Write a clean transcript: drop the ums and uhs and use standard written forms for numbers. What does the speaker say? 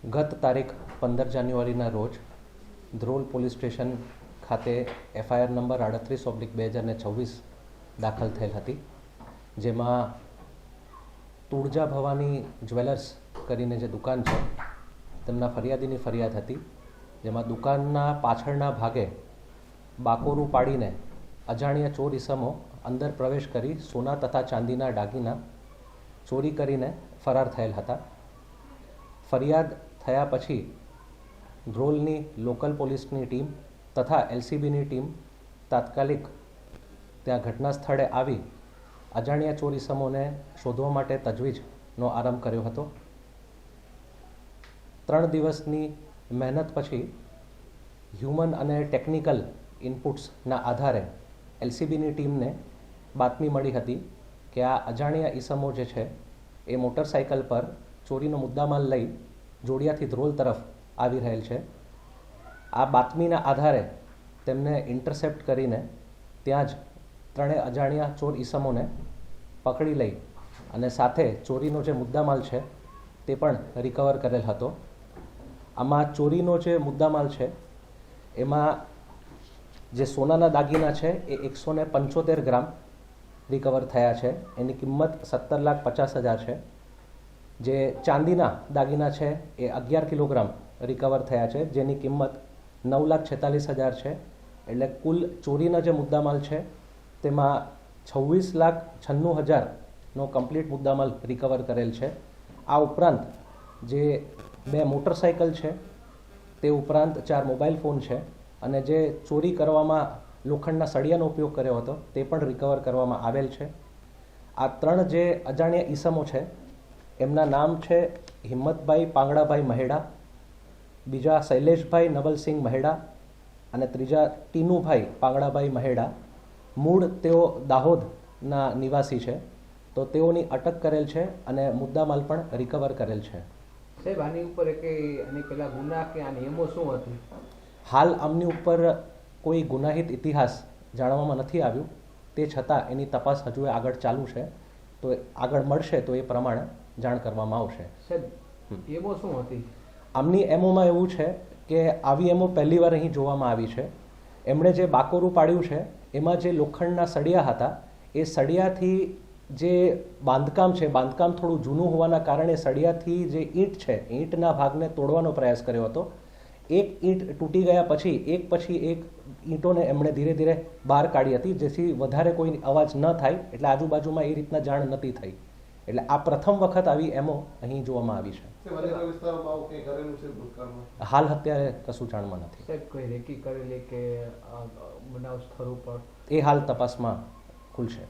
ગત તારીખ 15 જાન્યુઆરીના રોજ ધ્રોલ પોલીસ સ્ટેશન ખાતે FIR નંબર 38/2026 દાખલ થયેલ હતી, જેમાં તુળજા ભવાની જ્વેલર્સ કરીને જે દુકાન છે તેમના ફરિયાદીની ફરિયાદ હતી, જેમાં દુકાનના પાછળના ભાગે બાકોરું પાડીને અજાણ્યા ચોર ઈસમો અંદર પ્રવેશ કરી સોના તથા ચાંદીના દાગીના ચોરી કરીને ફરાર થયેલ હતા. ફરિયાદ થયા પછી ધ્રોલની લોકલ પોલીસની ટીમ તથા LCBની ટીમ તાત્કાલિક ત્યાં ઘટના સ્થળે આવી અજાણ્યા ચોર ઈસમોને શોધવા માટે તજવીજનો આરંભ કર્યો હતો. 3 દિવસની મહેનત પછી હ્યુમન અને ટેકનિકલ ઇનપુટ્સના આધારે LCBની ટીમને બાતમી મળી હતી કે આ અજાણ્યા ઈસમો જે છે એ મોટરસાઇકલ પર ચોરીનો મુદ્દામાલ લઈ જોડિયાથી ધ્રોલ તરફ આવી રહેલ છે. આ બાતમીના આધારે તેમને ઇન્ટરસેપ્ટ કરીને ત્યાં જ ત્રણેય અજાણ્યા ચોર ઈસમોને પકડી લઈ અને સાથે ચોરીનો જે મુદ્દામાલ છે તે પણ રિકવર કરેલ હતો. આમાં ચોરીનો જે મુદ્દામાલ છે એમાં જે સોનાના દાગીના છે એ 175 ગ્રામ રિકવર થયા છે, એની કિંમત 17,50,000 છે. જે ચાંદીના દાગીના છે એ 11 કિલોગ્રામ રિકવર થયા છે, જેની કિંમત 9,46,000 છે. એટલે કુલ ચોરીના જે મુદ્દામાલ છે તેમાં 26,96,000નો કમ્પ્લીટ મુદ્દામાલ રિકવર કરેલ છે. આ ઉપરાંત જે 2 મોટરસાઇકલ છે તે ઉપરાંત 4 મોબાઈલ ફોન છે અને જે ચોરી કરવામાં લોખંડના સળિયાનો ઉપયોગ કર્યો હતો તે પણ રિકવર કરવામાં આવેલ છે. આ 3 જે અજાણ્યા ઈસમો છે એમના નામ છે હિંમતભાઈ પાંગડાભાઈ મહેડા, બીજા શૈલેષભાઈ નવલસિંહ મહેડા અને ત્રીજા ટીનુભાઈ પાંગડાભાઈ મહેડા. મૂળ તેઓ દાહોદના નિવાસી છે, તો તેઓની અટક કરેલ છે અને મુદ્દામાલ પણ રિકવર કરેલ છે. સાહેબ, આની ઉપર આની પેલા ગુના કે આ નિયમો શું હતું? હાલ આમની ઉપર કોઈ ગુનાહિત ઇતિહાસ જાણવામાં નથી આવ્યું, તે છતાં એની તપાસ હજુ આગળ ચાલુ છે, તો આગળ મળશે તો એ પ્રમાણે જાણ કરવામાં આવશે. સાહેબ, એમો શું હતી? આમની એમોમાં એવું છે કે આવી એમો પહેલીવાર અહીં જોવામાં આવી છે. એમણે જે બાકોરું પાડ્યું છે એમાં જે લોખંડના સળિયા હતા એ સળિયાથી જે બાંધકામ છે, બાંધકામ થોડું જૂનું હોવાના કારણે સળિયાથી જે ઈંટ છે ઈંટના ભાગને તોડવાનો પ્રયાસ કર્યો હતો. એક ઈંટ તૂટી ગયા પછી એક ઈંટોને એમણે ધીરે ધીરે બહાર કાઢી હતી, જેથી વધારે કોઈ અવાજ ન થાય, એટલે આજુબાજુમાં એ રીતના જાણ નથી થઈ. એટલે આ પ્રથમ વખત આવી એમો અહીં જોવામાં આવી છે. હાલ અત્યારે કશું જાણમાં નથી. સાહેબ, કોઈ રેકી કરેલી કે બનાવ સ્થળ ઉપર એ હાલ તપાસમાં ખુલશે.